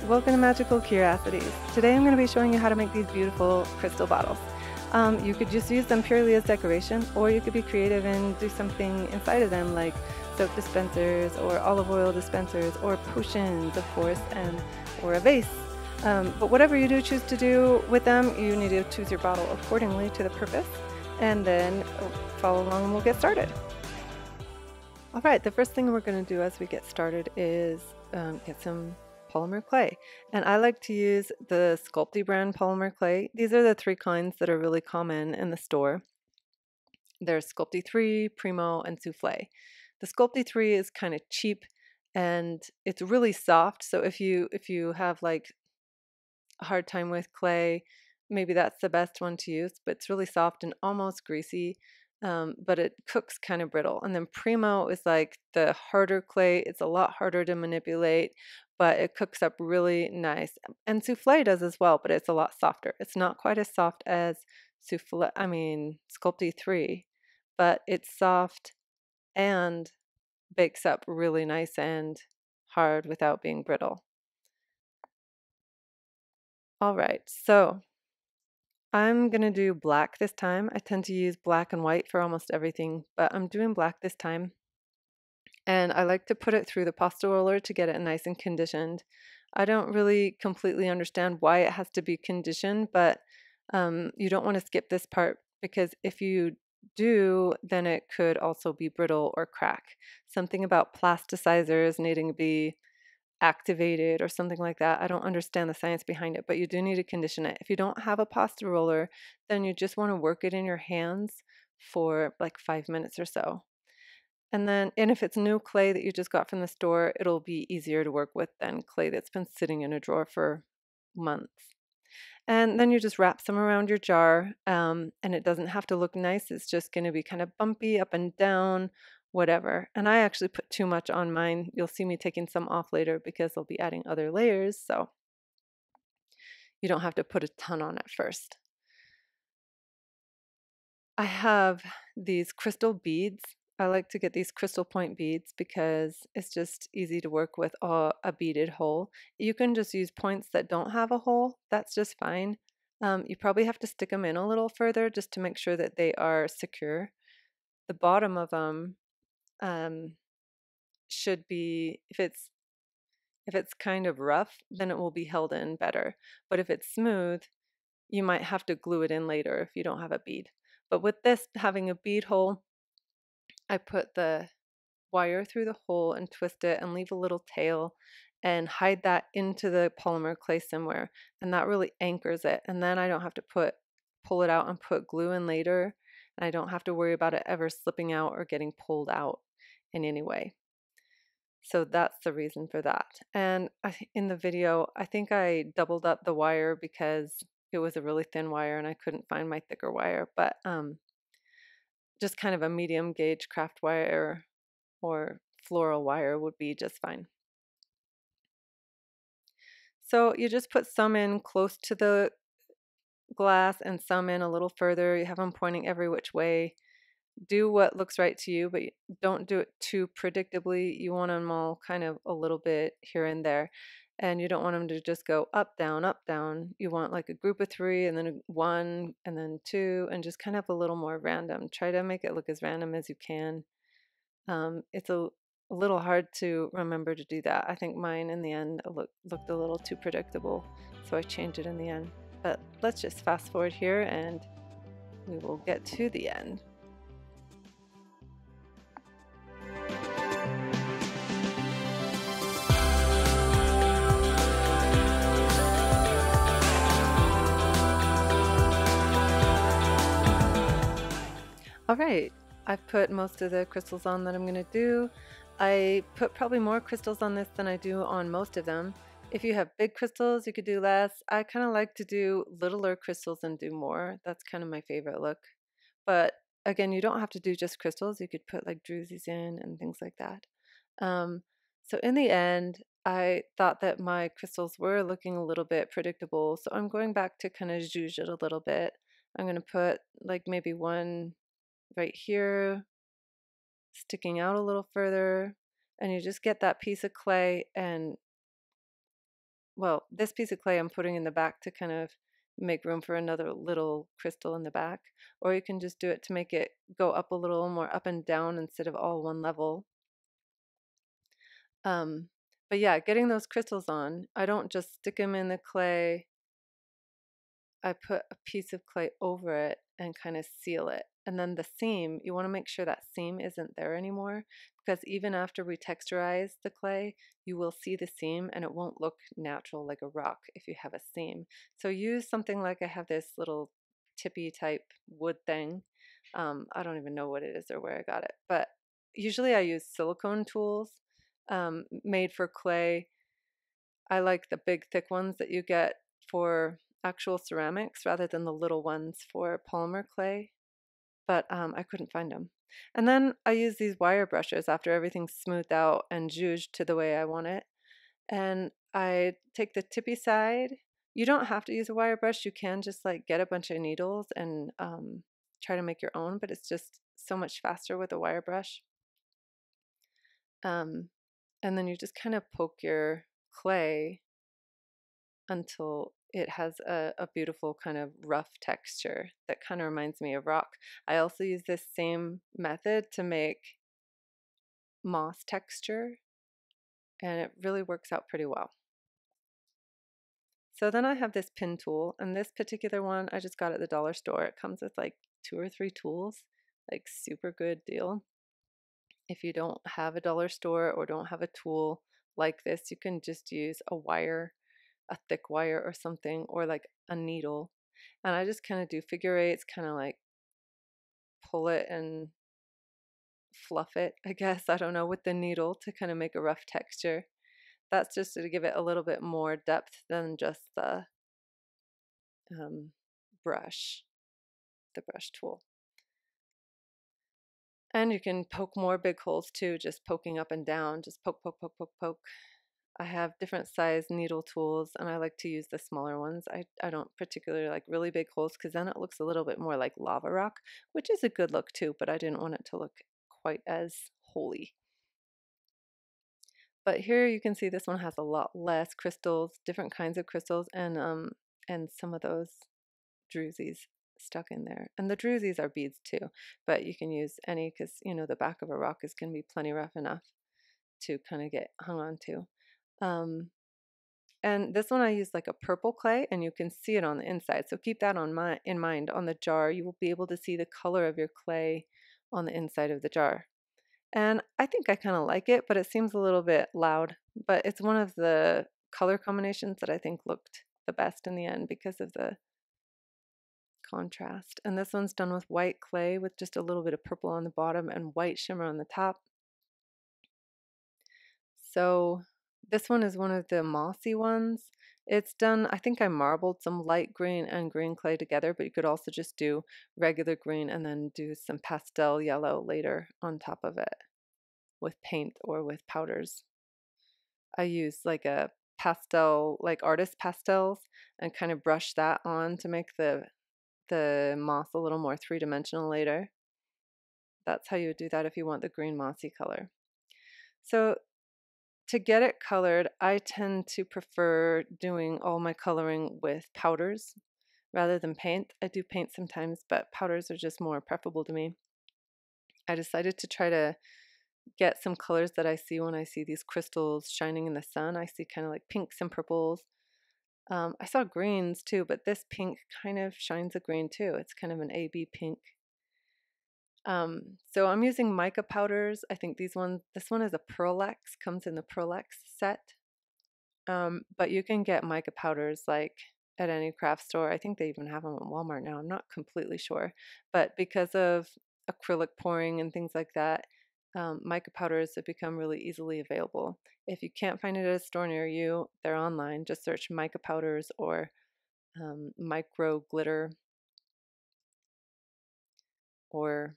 welcome to Magical Curiosities. Today I'm going to be showing you how to make these beautiful crystal bottles. You could just use them purely as decoration, or you could be creative and do something inside of them like soap dispensers or olive oil dispensers or potions, of course, or a vase. But whatever you do choose to do with them, you need to choose your bottle accordingly to the purpose, and then follow along and we'll get started. Alright, the first thing we're going to do as we get started is get some polymer clay, and I like to use the Sculpting brand polymer clay. These are the three kinds that are really common in the store. There's Sculpting 3, Primo, and Souffle. The Sculpting 3 is kind of cheap and it's really soft, so if you have like a hard time with clay, maybe that's the best one to use, but it's really soft and almost greasy. But it cooks kind of brittle. And then Primo is like the harder clay. It's a lot harder to manipulate, but it cooks up really nice. And Souffle does as well, but it's a lot softer. It's not quite as soft as Sculpting 3, but it's soft and bakes up really nice and hard without being brittle. All right, so I'm going to do black this time. I tend to use black and white for almost everything, but I'm doing black this time. And I like to put it through the pasta roller to get it nice and conditioned. I don't really completely understand why it has to be conditioned, but you don't want to skip this part, because if you do, then it could also be brittle or crack. Something about plasticizers needing to be activated or something like that. I don't understand the science behind it, but you do need to condition it. If you don't have a pasta roller, then you just want to work it in your hands for like 5 minutes or so. And if it's new clay that you just got from the store, it'll be easier to work with than clay that's been sitting in a drawer for months. And then you just wrap some around your jar, and it doesn't have to look nice. It's just going to be kind of bumpy up and down, whatever. And I actually put too much on mine. You'll see me taking some off later because I'll be adding other layers, so you don't have to put a ton on at first. I have these crystal beads. I like to get these crystal point beads because it's just easy to work with a beaded hole. You can just use points that don't have a hole. That's just fine. You probably have to stick them in a little further just to make sure that they are secure. The bottom of them should be, if it's kind of rough, then it will be held in better. But if it's smooth, you might have to glue it in later if you don't have a bead. But with this having a bead hole, I put the wire through the hole and twist it and leave a little tail and hide that into the polymer clay somewhere, and that really anchors it. And then I don't have to pull it out and put glue in later, and I don't have to worry about it ever slipping out or getting pulled out in any way. So that's the reason for that. And in the video, I think I doubled up the wire because it was a really thin wire and I couldn't find my thicker wire, but just kind of a medium gauge craft wire or floral wire would be just fine. So you just put some in close to the glass and some in a little further. You have them pointing every which way. Do what looks right to you, but don't do it too predictably. You want them all kind of a little bit here and there. And you don't want them to just go up, down, up, down. You want like a group of 3 and then 1 and then 2 and just kind of a little more random. Try to make it look as random as you can. It's a little hard to remember to do that. I think mine in the end looked a little too predictable, so I changed it in the end. But let's just fast forward here and we will get to the end. All right, I've put most of the crystals on that I'm going to do. I put probably more crystals on this than I do on most of them. If you have big crystals, you could do less. I kind of like to do littler crystals and do more. That's kind of my favorite look. But again, you don't have to do just crystals. You could put like drusies in and things like that. So in the end, I thought that my crystals were looking a little bit predictable. So I'm going back to kind of zhuzh it a little bit. I'm going to put like maybe one right here, sticking out a little further, and you just get that piece of clay and well, this piece of clay I'm putting in the back to kind of make room for another little crystal in the back, or you can just do it to make it go up a little more up and down instead of all one level. Um, but yeah, getting those crystals on, I don't just stick them in the clay. I put a piece of clay over it and kind of seal it. And then the seam, you want to make sure that seam isn't there anymore, because even after we texturize the clay, you will see the seam and it won't look natural like a rock if you have a seam. So use something like I have this little tippy type wood thing. I don't even know what it is or where I got it, but usually I use silicone tools made for clay. I like the big thick ones that you get for actual ceramics rather than the little ones for polymer clay, but I couldn't find them. And then I use these wire brushes after everything's smoothed out and zhuzhed to the way I want it. And I take the tippy side. You don't have to use a wire brush. You can just like get a bunch of needles and try to make your own, but it's just so much faster with a wire brush. And then you just kind of poke your clay until it has a beautiful kind of rough texture that kind of reminds me of rock. I also use this same method to make moss texture, and it really works out pretty well. So then I have this pin tool, and this particular one I just got at the dollar store. It comes with like 2 or 3 tools, like super good deal. If you don't have a dollar store or don't have a tool like this, you can just use a wire, a thick wire or something, or like a needle. And I just kind of do figure eights, kind of like pull it and fluff it, I guess, I don't know, with the needle to kind of make a rough texture. That's just to give it a little bit more depth than just the brush, the brush tool. And you can poke more big holes too, just poking up and down, just poke, poke, poke, poke, poke. I have different size needle tools, and I like to use the smaller ones. I don't particularly like really big holes because then it looks a little bit more like lava rock, which is a good look too, but I didn't want it to look quite as holy. But here you can see this one has a lot less crystals, different kinds of crystals, and some of those drusies stuck in there. And the drusies are beads too, but you can use any because, you know, the back of a rock is going to be plenty rough enough to kind of get hung on to. And this one I use like a purple clay, and you can see it on the inside. So keep that in mind. On the jar, you will be able to see the color of your clay on the inside of the jar. And I think I kind of like it, but it seems a little bit loud. But it's one of the color combinations that I think looked the best in the end because of the contrast. And this one's done with white clay with just a little bit of purple on the bottom and white shimmer on the top. So this one is one of the mossy ones. It's done, I think I marbled some light green and green clay together, but you could also just do regular green and then do some pastel yellow later on top of it with paint or with powders. I use like a pastel, like artist pastels, and kind of brush that on to make the moss a little more three-dimensional later. That's how you would do that if you want the green mossy color. So to get it colored, I tend to prefer doing all my coloring with powders rather than paint. I do paint sometimes, but powders are just more preferable to me. I decided to try to get some colors that I see when I see these crystals shining in the sun. I see kind of like pinks and purples. I saw greens too, but this pink kind of shines a green too. It's kind of an AB pink. So I'm using mica powders. I think this one is a Pearlex, comes in the Pearlex set. But you can get mica powders like at any craft store. I think they even have them at Walmart now. I'm not completely sure. But because of acrylic pouring and things like that, mica powders have become really easily available. If you can't find it at a store near you, they're online. Just search mica powders or micro glitter or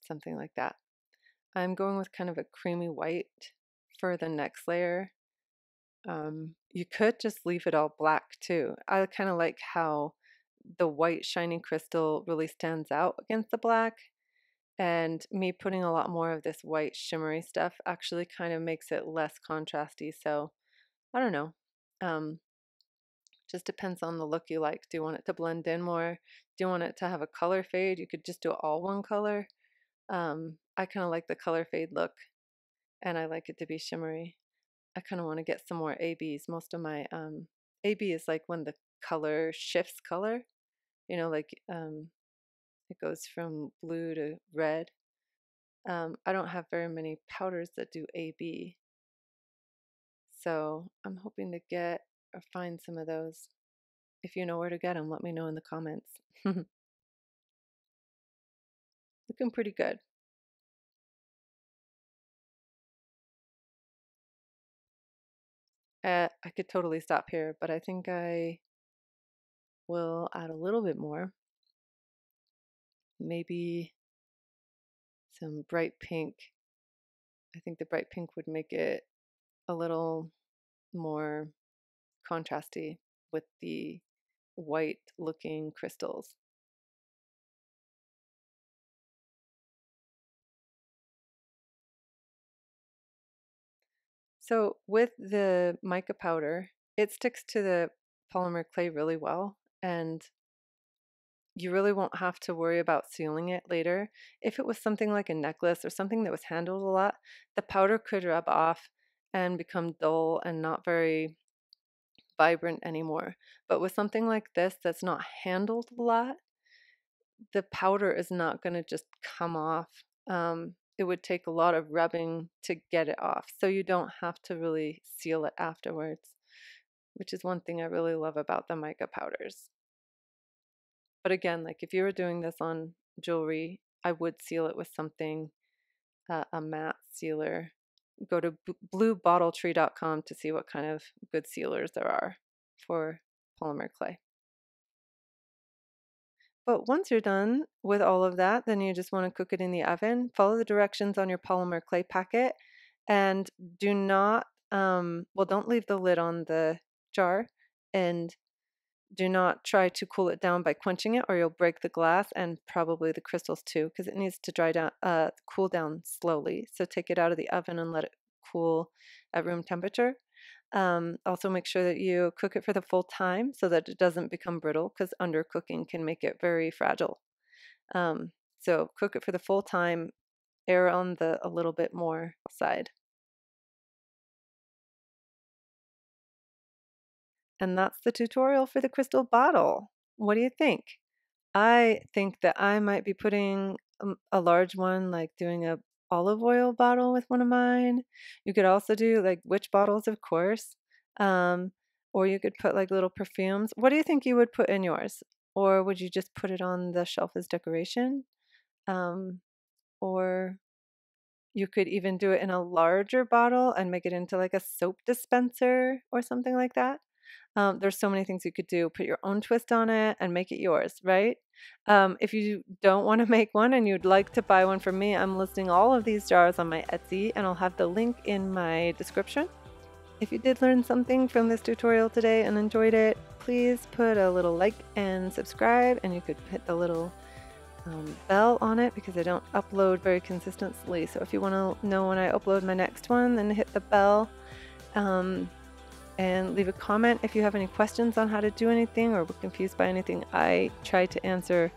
something like that. I'm going with kind of a creamy white for the next layer. You could just leave it all black too. I kind of like how the white shiny crystal really stands out against the black, and me putting a lot more of this white shimmery stuff actually kind of makes it less contrasty. So I don't know. Just depends on the look you like. Do you want it to blend in more? Do you want it to have a color fade? You could just do it all one color. I kind of like the color fade look, and I like it to be shimmery. I kind of want to get some more ABs. Most of my AB is like when the color shifts color, you know, like it goes from blue to red. I don't have very many powders that do AB, so I'm hoping to get or find some of those. If you know where to get them, let me know in the comments. Looking pretty good. I could totally stop here, but I think I will add a little bit more. Maybe some bright pink. I think the bright pink would make it a little more contrasty with the white looking crystals. So with the mica powder, it sticks to the polymer clay really well, and you really won't have to worry about sealing it later. If it was something like a necklace or something that was handled a lot, the powder could rub off and become dull and not very vibrant anymore. But with something like this that's not handled a lot, the powder is not going to just come off. It would take a lot of rubbing to get it off, so you don't have to really seal it afterwards, which is one thing I really love about the mica powders. But again, like if you were doing this on jewelry, I would seal it with something, a matte sealer. Go to bluebottletree.com to see what kind of good sealers there are for polymer clay. But once you're done with all of that, then you just want to cook it in the oven. Follow the directions on your polymer clay packet, and do not, well, don't leave the lid on the jar, and do not try to cool it down by quenching it, or you'll break the glass and probably the crystals too, because it needs to dry down, cool down slowly. So take it out of the oven and let it cool at room temperature. Also make sure that you cook it for the full time so that it doesn't become brittle, because undercooking can make it very fragile. So cook it for the full time, err on the a little bit more side. And that's the tutorial for the crystal bottle. What do you think? I think that I might be putting a large one, like doing a olive oil bottle with one of mine. You could also do like witch bottles, of course. Um, or you could put like little perfumes. What do you think you would put in yours? Or would you just put it on the shelf as decoration? Or you could even do it in a larger bottle and make it into like a soap dispenser or something like that. There's so many things you could do. Put your own twist on it and make it yours, right? If you don't want to make one and you'd like to buy one from me, I'm listing all of these jars on my Etsy, and I'll have the link in my description. If you did learn something from this tutorial today and enjoyed it, please put a little like and subscribe, and you could hit the little bell on it, because I don't upload very consistently. So if you want to know when I upload my next one, then hit the bell. And leave a comment if you have any questions on how to do anything or were confused by anything. I try to answer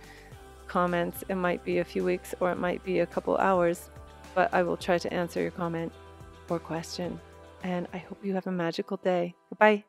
comments. It might be a few weeks or it might be a couple hours, but I will try to answer your comment or question. And I hope you have a magical day. Goodbye.